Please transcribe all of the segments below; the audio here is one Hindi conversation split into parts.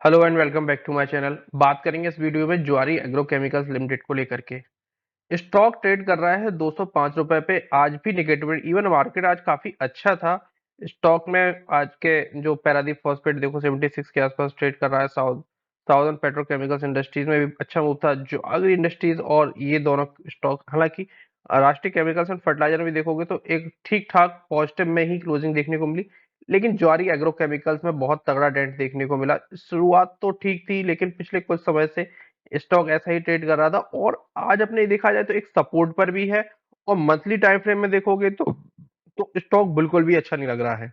Hello and welcome back to my channel. बात करेंगे इस वीडियो में जुआरी एग्रोकेमिकल्स लिमिटेड को लेकर के। स्टॉक ट्रेड कर रहा है 205 रुपए पे, आज भी निगेटिव। इवन मार्केट आज काफी अच्छा था। स्टॉक में आज के जो पैरादीप फॉस्फेट देखो 76 के आसपास ट्रेड कर रहा है। साउदर्न पेट्रोकेमिकल्स इंडस्ट्रीज में भी अच्छा मूव था। जो अग्री इंडस्ट्रीज और ये दोनों स्टॉक, हालांकि राष्ट्रीय केमिकल्स एंड फर्टिलाइजर में भी देखोगे तो एक ठीक ठाक पॉजिटिव में ही क्लोजिंग देखने को मिली। लेकिन ज्वारी एग्रोकेमिकल्स में बहुत तगड़ा डेंट देखने को मिला। शुरुआत तो ठीक थी, लेकिन पिछले कुछ समय से स्टॉक ऐसा ही ट्रेड कर रहा था और आज अपने देखा जाए तो एक सपोर्ट पर भी है। और मंथली टाइम फ्रेम में देखोगे तो स्टॉक बिल्कुल भी अच्छा नहीं लग रहा है।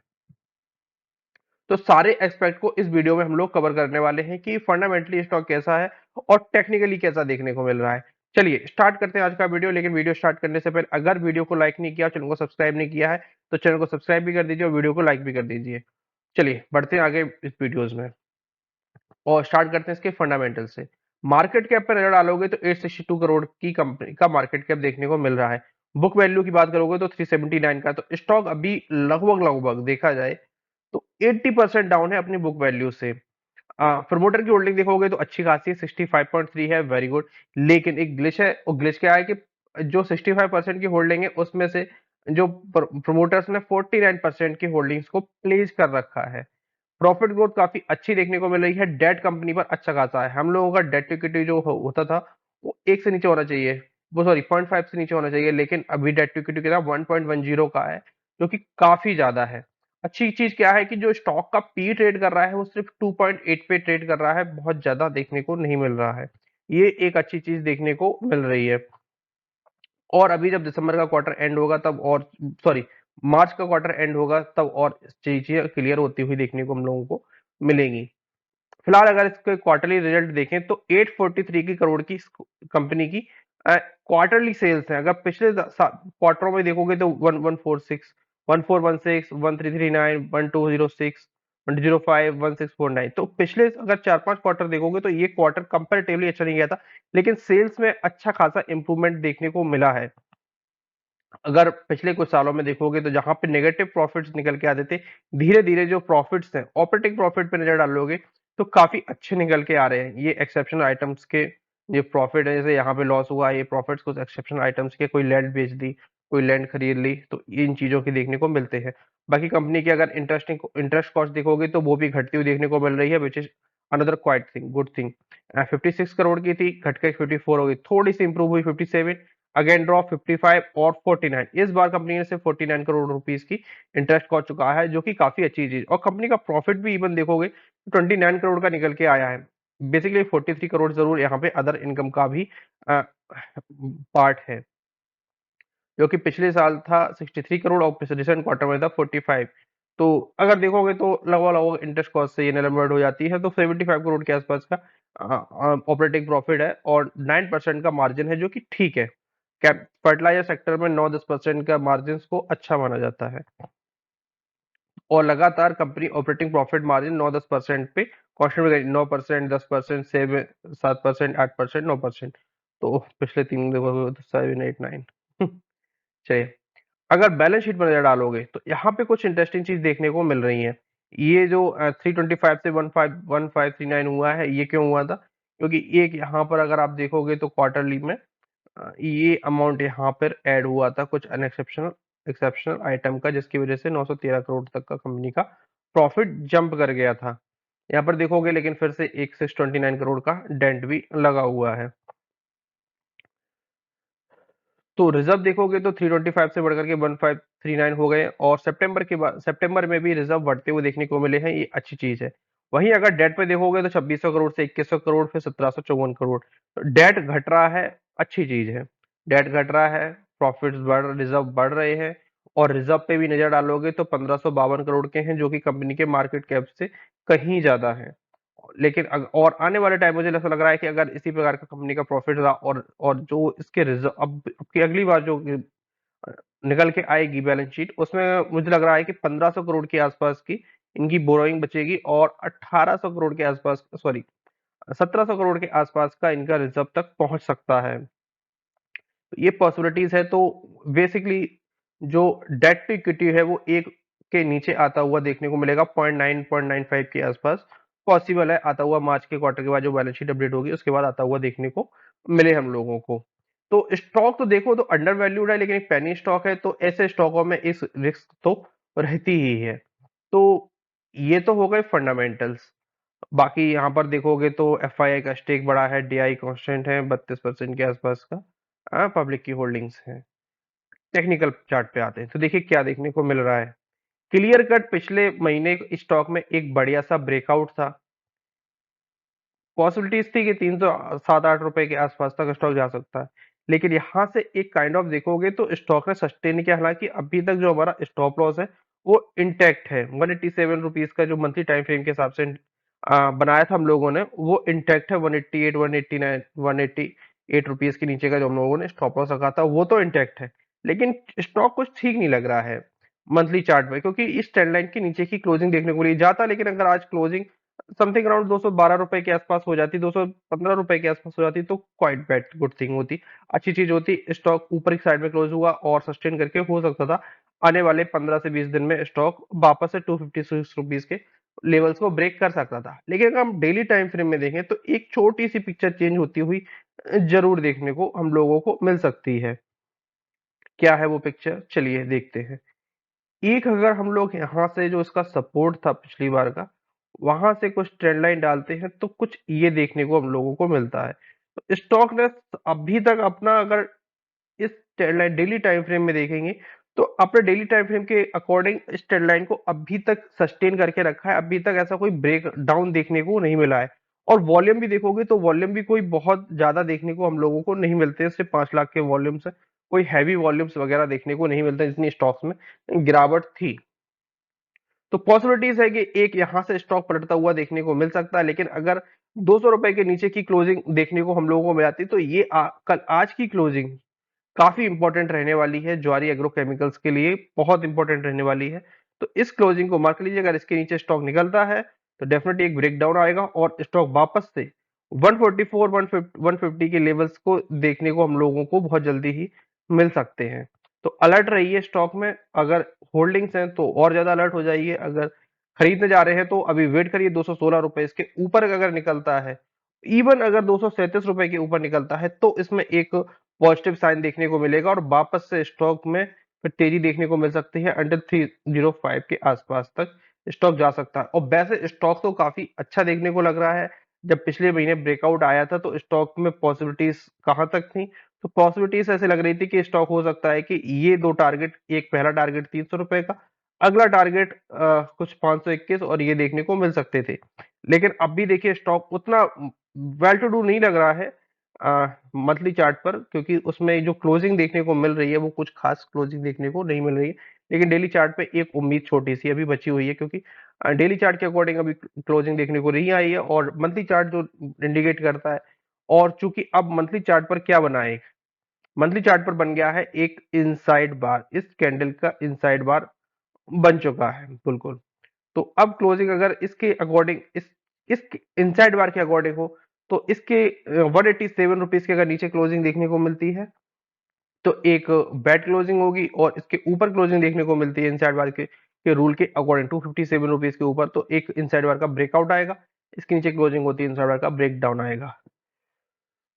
तो सारे एस्पेक्ट को इस वीडियो में हम लोग कवर करने वाले हैं कि फंडामेंटली स्टॉक कैसा है और टेक्निकली कैसा देखने को मिल रहा है। चलिए स्टार्ट करते हैं आज का वीडियो। लेकिन वीडियो स्टार्ट करने से पहले अगर वीडियो को लाइक नहीं किया, चैनल को सब्सक्राइब नहीं किया है, तो चैनल को सब्सक्राइब भी कर दीजिए और वीडियो को लाइक भी कर दीजिए। चलिए बढ़ते हैं आगे इस वीडियोस में और स्टार्ट करते हैं इसके फंडामेंटल से। मार्केट कैप पर नजर डालोगे तो 862 करोड़ की कंपनी का मार्केट कैप देखने को मिल रहा है। बुक वैल्यू की बात करोगे तो 379 का। तो स्टॉक अभी लगभग लगभग देखा जाए तो 80% डाउन है अपनी बुक वैल्यू से। प्रमोटर की होल्डिंग देखोगे तो अच्छी खासी है, 65.3 है, वेरी गुड। लेकिन एक ग्लिच है, और ग्लिच क्या है कि जो 65% की होल्डिंग है उसमें से जो प्रमोटर्स ने 49% की होल्डिंग्स को प्लेस कर रखा है। प्रॉफिट ग्रोथ काफी अच्छी देखने को मिल रही है। डेट कंपनी पर अच्छा खासा है। हम लोगों का डेट टू इक्विटी जो होता था वो एक से नीचे होना चाहिए, वो सॉरी 0.5 से नीचे होना चाहिए, लेकिन अभी डेट टू इक्विटी कितना 1.10 का है, जो कि काफी ज्यादा है। अच्छी चीज क्या है कि जो स्टॉक का पी ट्रेड कर रहा है वो सिर्फ 2.8 पे ट्रेड कर रहा है, बहुत ज्यादा देखने को नहीं मिल रहा है। ये एक अच्छी चीज देखने को मिल रही है। और अभी जब दिसंबर का क्वार्टर एंड होगा तब और सॉरी मार्च का क्वार्टर एंड होगा तब और चीजें क्लियर होती हुई देखने को हम लोगों को मिलेंगी। फिलहाल अगर इसके क्वार्टरली रिजल्ट देखें तो 843 की करोड़ की कंपनी की क्वार्टरली सेल्स है। अगर पिछले क्वार्टरों में देखोगे तो 1146, 1416, 1339, 1206, 105, 1649। तो पिछले अगर 4-5 क्वार्टर देखोगे तो ये क्वार्टर कंपेरेटिवली अच्छा नहीं गया था, लेकिन सेल्स में अच्छा खासा इंप्रूवमेंट देखने को मिला है। अगर पिछले कुछ सालों में देखोगे तो जहां पे नेगेटिव प्रॉफिट्स निकल के आते थे, धीरे धीरे जो प्रॉफिट्स हैं ऑपरेटिंग प्रॉफिट पे नजर डालोगे तो काफी अच्छे निकल के आ रहे हैं। ये एक्सेप्शनल आइटम्स के ये प्रॉफिट है, जैसे यहाँ पे लॉस हुआ, ये प्रॉफिट्स कुछ एक्सेप्शनल आइटम्स के, कोई लैंड बेच दी, कोई लैंड खरीद ली, तो इन चीजों की देखने को मिलते हैं। बाकी कंपनी की अगर इंटरेस्ट कॉस्ट देखोगे तो वो भी घटती हुई देखने को मिल रही है, which is another quite thing, good thing. 56 crore की थी, घट के 54 हो गई, थोड़ी सी इंप्रूव हुई 57, अगेन ड्रॉप 55 और 49। इस बार कंपनी ने सिर्फ 49 करोड़ रुपीस की इंटरेस्ट कॉस्ट चुका है, जो कि काफी अच्छी चीज। और कंपनी का प्रॉफिट भी इवन देखोगे तो 29 करोड़ का निकल के आया है। बेसिकली 43 करोड़ जरूर यहाँ पे अदर इनकम का भी पार्ट है, जो कि पिछले साल था 63 करोड़ और रिसेंट क्वार्टर में था 45। तो अगर देखोगे तो लगभग लगभग इंटरेस्ट कॉस्ट से ये नलमेट हो जाती है, तो 75 करोड़ के आसपास का ऑपरेटिंग प्रॉफिट है और 9% का मार्जिन है, जो कि ठीक है। कैप फर्टिलाइजर सेक्टर में 9-10% का मार्जिन को अच्छा माना जाता है और लगातार कंपनी ऑपरेटिंग प्रॉफिट मार्जिन 9-10% पे कांस्टेंट में 9%, 10%, 7%, 8%, 9%। तो पिछले तीन देखो 7, 8, 9 चलिए अगर बैलेंस शीट पर नजर डालोगे तो यहाँ पे कुछ इंटरेस्टिंग चीज देखने को मिल रही है। ये जो 325 से 1539 हुआ है, ये क्यों हुआ था? क्योंकि एक यहाँ पर अगर आप देखोगे तो क्वार्टरली में ये अमाउंट यहाँ पर ऐड हुआ था कुछ अनएक्सेप्शनल एक्सेप्शनल आइटम का, जिसकी वजह से 913 करोड़ तक का कंपनी का प्रॉफिट जंप कर गया था। यहाँ पर देखोगे लेकिन फिर से 629 करोड़ का डेंट भी लगा हुआ है। तो रिजर्व देखोगे तो 325 से बढ़कर के 1539 हो गए और सितंबर के बाद सितंबर में भी रिजर्व बढ़ते हुए देखने को मिले हैं, ये अच्छी चीज है। वहीं अगर डेट पे देखोगे तो 2600 करोड़ से 2100 करोड़, फिर 1754 करोड़। तो डेट घट रहा है, अच्छी चीज है। डेट घट रहा है, प्रॉफिट्स बढ़, रिजर्व बढ़ रहे हैं। और रिजर्व पे भी नजर डालोगे तो 1552 करोड़ के हैं, जो कि कंपनी के मार्केट कैप से कहीं ज्यादा है। लेकिन और आने वाले टाइम मुझे ऐसा लग रहा है कि अगर इसी प्रकार का कंपनी का प्रॉफिट रहा और जो इसके रिजर्व अब की अगली बार जो निकल के आएगी बैलेंस शीट, उसमें मुझे लग रहा है कि 1500 करोड़ के आसपास की इनकी बोरोइंग बचेगी और 1800 करोड़ के आसपास, सॉरी 1700 करोड़ के आसपास का इनका रिजर्व तक पहुंच सकता है। तो ये पॉसिबिलिटीज है। तो बेसिकली जो डेट टू इक्विटी है वो एक के नीचे आता हुआ देखने को मिलेगा, 0.9 0.95 के आसपास। पॉसिबल है आता हुआ मार्च के क्वार्टर के बाद जो बैलेंस शीट अपडेट होगी उसके बाद आता हुआ देखने को मिले हम लोगों को। तो स्टॉक तो देखो तो अंडर वैल्यूड है, लेकिन एक पेनी स्टॉक है, तो ऐसे स्टॉकों में इस रिस्क तो रहती ही है। तो ये तो हो गए फंडामेंटल्स। बाकी यहाँ पर देखोगे तो एफआईआई का स्टेक बड़ा है, डीआई कांस्टेंट है 32% के आसपास का, पब्लिक की होल्डिंग्स है। टेक्निकल चार्ट पे आते हैं तो देखिए क्या देखने को मिल रहा है। क्लियर कट पिछले महीने स्टॉक में एक बढ़िया सा ब्रेकआउट था, पॉसिबिलिटीज थी कि 307-8 रुपए के आसपास तक स्टॉक जा सकता है, लेकिन यहाँ से एक काइंड ऑफ देखोगे तो स्टॉक ने सस्टेन किया। हालांकि अभी तक जो हमारा स्टॉप लॉस है वो इंटैक्ट है, 187 रुपीज का जो मंथली टाइम फ्रेम के हिसाब से बनाया था हम लोगों ने, वो इंटैक्ट है। 188, 189, 188 रुपीज के नीचे का जो हम लोगों ने स्टॉप लॉस रखा था वो तो इंटैक्ट है, लेकिन स्टॉक कुछ ठीक नहीं लग रहा है मंथली चार्ट में, क्योंकि इस ट्रेंड लाइन के नीचे की क्लोजिंग देखने को नहीं जाता। लेकिन अगर आज क्लोजिंग समथिंग अराउंड 212 रुपए के आसपास हो जाती, 215 रुपए के आसपास हो जाती, तो क्वाइट बैड गुड थिंग होती, अच्छी चीज होती। स्टॉक ऊपर की साइड में क्लोज हुआ और सस्टेन करके हो सकता था आने वाले 15 से 20 दिन में स्टॉक वापस से 256 रुपीज के लेवल्स को ब्रेक कर सकता था। लेकिन अगर हम डेली टाइम फ्रेम में देखें तो एक छोटी सी पिक्चर चेंज होती हुई जरूर देखने को हम लोगों को मिल सकती है। क्या है वो पिक्चर, चलिए देखते हैं। एक अगर हम लोग यहाँ से जो इसका सपोर्ट था पिछली बार का, वहां से कुछ ट्रेंड लाइन डालते हैं तो कुछ ये देखने को हम लोगों को मिलता है। तो स्टॉक ने अभी तक अपना, अगर इस trend line daily time frame में देखेंगे तो अपने डेली टाइम फ्रेम के अकॉर्डिंग इस ट्रेंड लाइन को अभी तक सस्टेन करके रखा है। अभी तक ऐसा कोई ब्रेक डाउन देखने को नहीं मिला है। और वॉल्यूम भी देखोगे तो वॉल्यूम भी कोई बहुत ज्यादा देखने को हम लोगों को नहीं मिलते हैं। सिर्फ 5 लाख के वॉल्यूम से कोई हैवी वॉल्यूम्स वगैरह देखने को नहीं मिलते जितनी स्टॉक्स में गिरावट थी। तो पॉसिबिलिटीज है कि एक यहां से स्टॉक पलटता हुआ देखने को मिल सकता है, लेकिन अगर 200 रुपए के नीचे की क्लोजिंग देखने को हम लोगों को मिल जाती तो ये कल आज की क्लोजिंग काफी इंपॉर्टेंट रहने वाली है, ज्वारी एग्रो केमिकल्स के लिए बहुत इंपॉर्टेंट रहने वाली है। तो इस क्लोजिंग को मार्क लीजिए, अगर इसके नीचे स्टॉक निकलता है तो डेफिनेटली एक ब्रेकडाउन आएगा और स्टॉक वापस से 144 150 के लेवल्स को देखने को हम लोगों को बहुत जल्दी ही मिल सकते हैं। तो अलर्ट रहिए स्टॉक में, अगर होल्डिंग्स हैं तो और ज्यादा अलर्ट हो जाइए, अगर खरीदने जा रहे हैं तो अभी वेट करिए। 216 रुपए इसके ऊपर अगर निकलता है, इवन अगर 237 रुपए के ऊपर निकलता है तो इसमें एक पॉजिटिव साइन देखने को मिलेगा और वापस से स्टॉक में फिर तेजी देखने को मिल सकती है। अंडर 305 के आसपास तक स्टॉक जा सकता है। और वैसे स्टॉक तो काफी अच्छा देखने को लग रहा है। जब पिछले महीने ब्रेकआउट आया था तो स्टॉक में पॉसिबिलिटीज कहां तक थी, तो पॉसिबिलिटीज ऐसे लग रही थी कि स्टॉक हो सकता है कि ये दो टारगेट, एक पहला टारगेट 300 रुपए का, अगला टारगेट कुछ 521 और ये देखने को मिल सकते थे। लेकिन अब भी देखिए स्टॉक उतना वेल टू डू नहीं लग रहा है मंथली चार्ट पर, क्योंकि उसमें जो क्लोजिंग देखने को मिल रही है वो कुछ खास क्लोजिंग देखने को नहीं मिल रही है। लेकिन डेली चार्ट पे एक उम्मीद छोटी सी अभी बची हुई है, क्योंकि डेली चार्ट के अकॉर्डिंग अभी क्लोजिंग देखने को नहीं आई है और मंथली चार्ट जो इंडिकेट करता है। और चूंकि अब मंथली चार्ट पर क्या बना है, मंथली चार्ट पर बन गया है एक इनसाइड बार, इस कैंडल का इनसाइड बार बन चुका है बिल्कुल। तो अब क्लोजिंग अगर इसके अकॉर्डिंग इस इनसाइड बार के अकॉर्डिंग हो तो इसके 187 रुपीज के अगर नीचे क्लोजिंग देखने को मिलती है तो एक बैड क्लोजिंग होगी, और इसके ऊपर क्लोजिंग देखने को मिलती है इनसाइड बार के रूल के अकॉर्डिंग 257 रुपीज के ऊपर तो एक इनसाइड बार का ब्रेकआउट आएगा। इसके नीचे क्लोजिंग होती है इनसाइड बार का ब्रेक डाउन आएगा।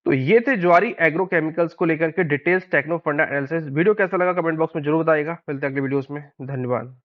तो ये थे ज्वारी एग्रो केमिकल्स को लेकर के डिटेल्स टेक्नो फंडा एनालिसिस। वीडियो कैसा लगा कमेंट बॉक्स में जरूर बताइएगा। मिलते हैं अगले वीडियोस में, धन्यवाद।